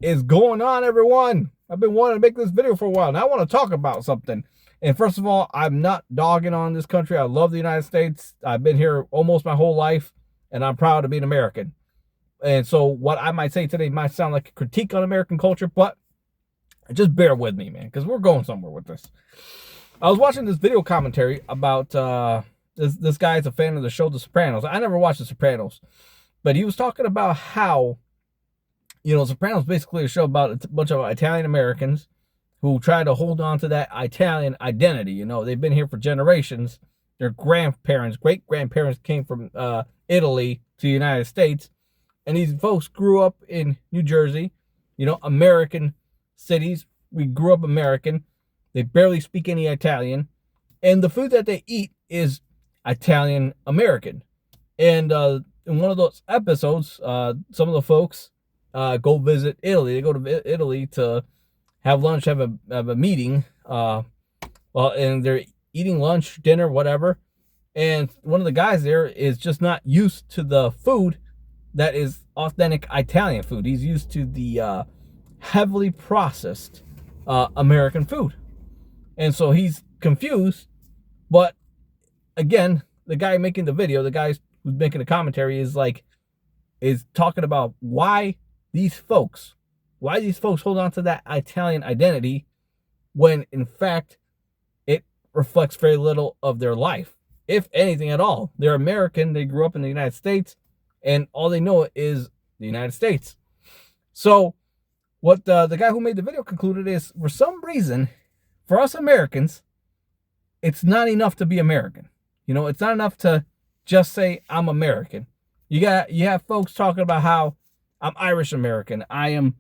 is going on, everyone? I've been wanting to make this video for a while, and I want to talk about something. And first of all, I'm not dogging on this country. I love the United States. I've been here almost my whole life, and I'm proud to be an American. And so what I might say today might sound like a critique on American culture, but just bear with me, man, because we're going somewhere with this. I was watching this video commentary about this guy's a fan of the show The Sopranos. I never watched The Sopranos, but he was talking about how, Sopranos basically a show about a bunch of Italian Americans who try to hold on to that Italian identity. They've been here for generations. Their grandparents, great-grandparents came from Italy to the United States. And these folks grew up in New Jersey, American cities. We grew up American. They barely speak any Italian. And the food that they eat is Italian American. And in one of those episodes, some of the folks go visit Italy. They go to Italy to have lunch, have a meeting. And they're eating lunch, dinner, whatever. And one of the guys there is just not used to the food that is authentic Italian food. He's used to the heavily processed American food. And so he's confused. But again, the guy making the video, the guy who's making the commentary is talking about why these folks hold on to that Italian identity when in fact it reflects very little of their life, if anything at all. They're American, they grew up in the United States, and all they know is the United States. So what the guy who made the video concluded is, for some reason, for us Americans, it's not enough to be American. It's not enough to just say I'm American. You have folks talking about how I'm Irish American, I am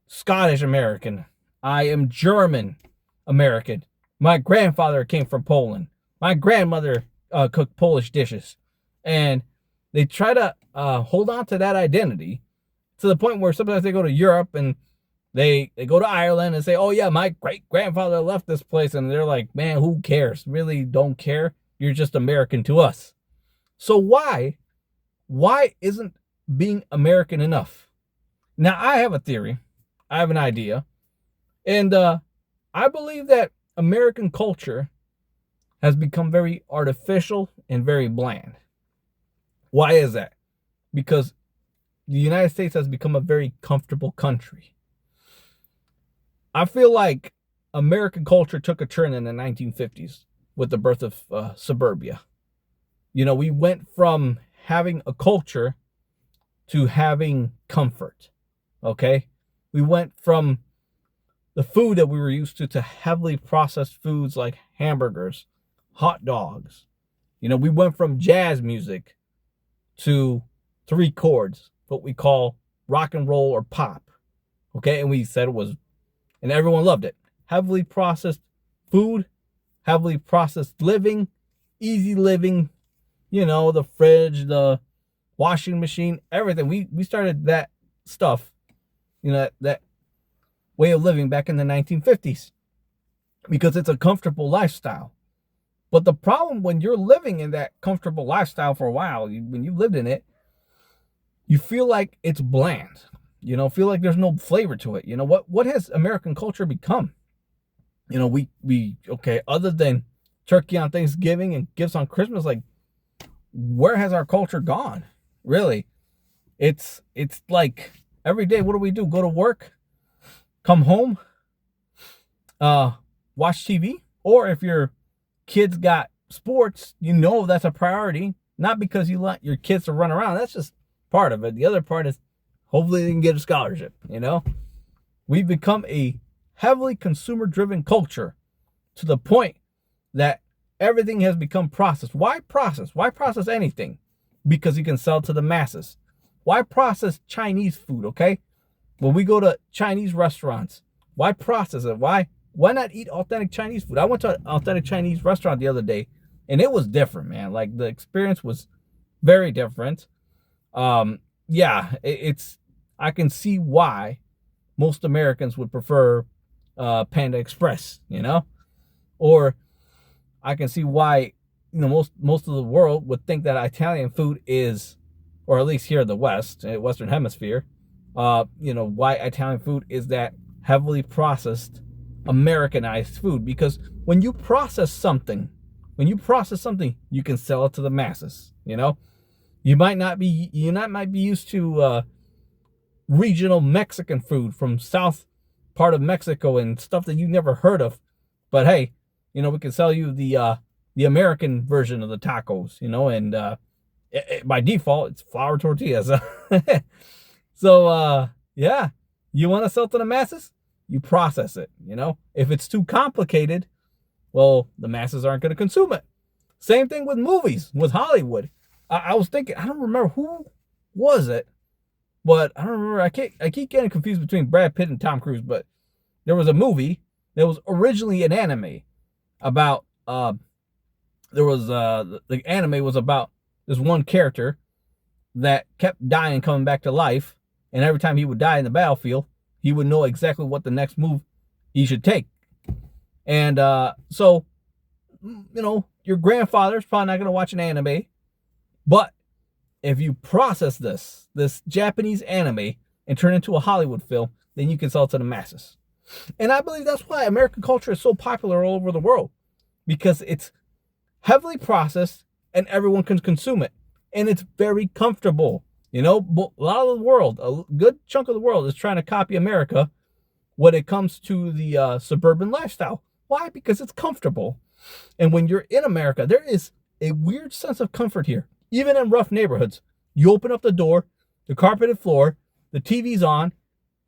Scottish American, I am German American. My grandfather came from Poland. My grandmother cooked Polish dishes. And they try to hold on to that identity to the point where sometimes they go to Europe and they go to Ireland and say, oh yeah, my great-grandfather left this place. And they're like, man, who cares? Really don't care. You're just American to us. So why isn't being American enough? Now, I have a theory. I have an idea. And I believe that American culture has become very artificial and very bland. Why is that? Because the United States has become a very comfortable country. I feel like American culture took a turn in the 1950s with the birth of suburbia. We went from having a culture to having comfort. Okay? We went from the food that we were used to heavily processed foods like hamburgers, hot dogs. We went from jazz music to 3 chords, what we call rock and roll or pop. Okay? And we said it was, and everyone loved it. Heavily processed food, heavily processed living, easy living, the fridge, the washing machine, everything. We started that stuff, that way of living back in the 1950s because it's a comfortable lifestyle. But the problem when you're living in that comfortable lifestyle for a while, when you've lived in it, you feel like it's bland. Feel like there's no flavor to it. What has American culture become? Okay, other than turkey on Thanksgiving and gifts on Christmas, where has our culture gone? Really? It's like every day, what do? Go to work, come home, watch TV, or if your kids got sports, that's a priority, not because you want your kids to run around. That's just part of it. The other part is hopefully they can get a scholarship. We've become a heavily consumer-driven culture to the point that everything has become processed. Why process? Why process anything? Because you can sell to the masses. Why process Chinese food, okay? When we go to Chinese restaurants, why process it? Why not eat authentic Chinese food? I went to an authentic Chinese restaurant the other day, and it was different, man. The experience was very different. I can see why most Americans would prefer Panda Express, or I can see why most of the world would think that Italian food is, or at least here in the Western Hemisphere, why Italian food is that heavily processed, Americanized food. Because when you process something, you can sell it to the masses. You might not be used to regional Mexican food from south part of Mexico and stuff that you never heard of. But hey, we can sell you the American version of the tacos, and by default it's flour tortillas. So yeah, you want to sell to the masses? You process it, If it's too complicated, well, the masses aren't going to consume it. Same thing with movies, with Hollywood. I was thinking, I don't remember who was it, but I don't remember. I keep getting confused between Brad Pitt and Tom Cruise, but there was a movie that was originally an anime about the anime was about this one character that kept dying and coming back to life, and every time he would die in the battlefield, he would know exactly what the next move he should take. And so your grandfather's probably not going to watch an anime, but if you process this Japanese anime and turn it into a Hollywood film, then you can sell it to the masses. And I believe that's why American culture is so popular all over the world, because it's heavily processed and everyone can consume it. And it's very comfortable. A lot of the world, a good chunk of the world is trying to copy America when it comes to the suburban lifestyle. Why? Because it's comfortable. And when you're in America, there is a weird sense of comfort here. Even in rough neighborhoods, you open up the door, the carpeted floor, the TV's on.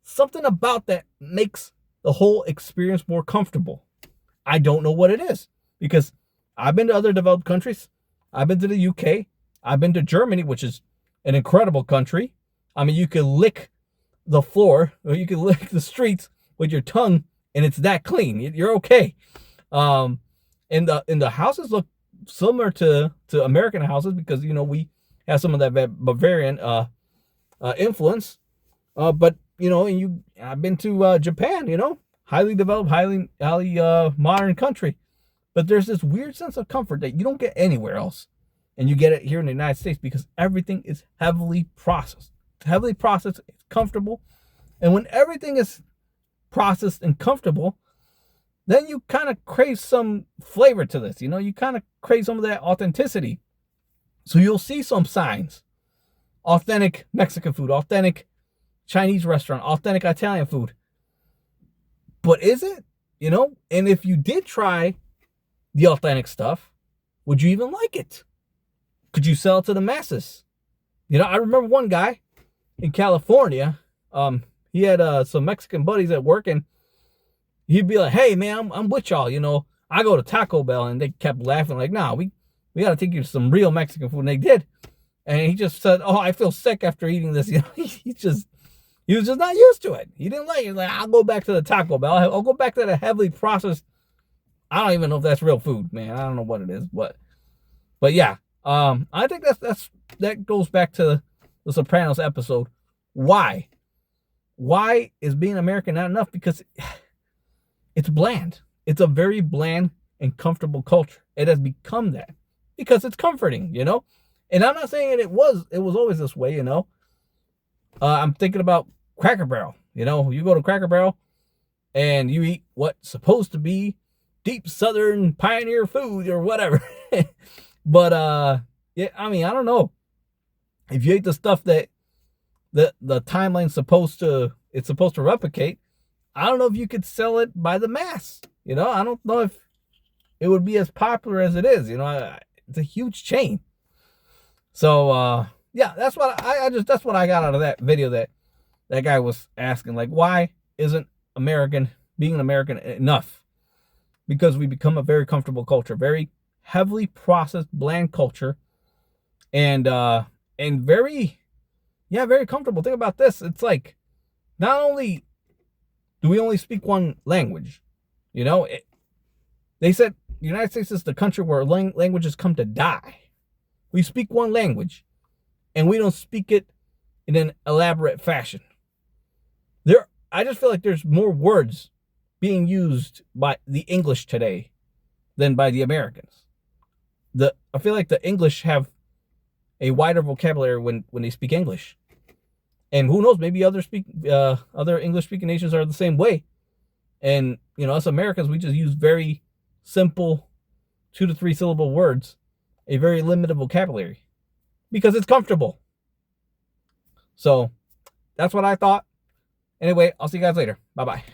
Something about that makes the whole experience more comfortable. I don't know what it is, because I've been to other developed countries. I've been to the UK. I've been to Germany, which is an incredible country. I mean, you can lick the floor, or you can lick the streets with your tongue, and it's that clean. You're okay. And the houses look similar to American houses, because we have some of that Bavarian influence. But I've been to Japan. Highly developed, highly modern country. But there's this weird sense of comfort that you don't get anywhere else, and you get it here in the United States, because everything is heavily processed. It's comfortable, and when everything is processed and comfortable, then you kind of crave some flavor to this. You kind of crave some of that authenticity. So you'll see some signs: authentic Mexican food, authentic Chinese restaurant, authentic Italian food. But is it? And if you did try the authentic stuff, would you even like it? Could you sell it to the masses? I remember one guy in California. He had some Mexican buddies at work, and he'd be like, "Hey man, I'm with y'all. I go to Taco Bell," and they kept laughing like, "Nah, we got to take you to some real Mexican food." And they did. And he just said, "Oh, I feel sick after eating this." He was just not used to it. He didn't like it. He's like, "I'll go back to the Taco Bell. I'll go back to the heavily processed." I don't even know if that's real food, man. I don't know what it is, but yeah. I think that goes back to the Sopranos episode. Why is being American not enough? Because it's bland. It's a very bland and comfortable culture. It has become that because it's comforting, And I'm not saying it was always this way, I'm thinking about Cracker Barrel. You go to Cracker Barrel and you eat what's supposed to be deep Southern pioneer food or whatever. But yeah, I mean, I don't know. If you ate the stuff that the timeline's supposed to replicate, I don't know if you could sell it by the mass. I don't know if it would be as popular as it is. It's a huge chain. So yeah, that's what that's what I got out of that video that guy was asking, like, why isn't being an American enough? Because we become a very comfortable culture, very heavily processed, bland culture, and very comfortable. Think about this. It's like, not only do we only speak one language, they said the United States is the country where languages come to die. We speak one language, and we don't speak it in an elaborate fashion. I just feel like there's more words being used by the English today than by the Americans. I feel like the English have a wider vocabulary when they speak English. And who knows, maybe other English speaking nations are the same way. And us Americans, we just use very simple 2 to 3 syllable words, a very limited vocabulary, because it's comfortable. So that's what I thought. Anyway, I'll see you guys later. Bye bye.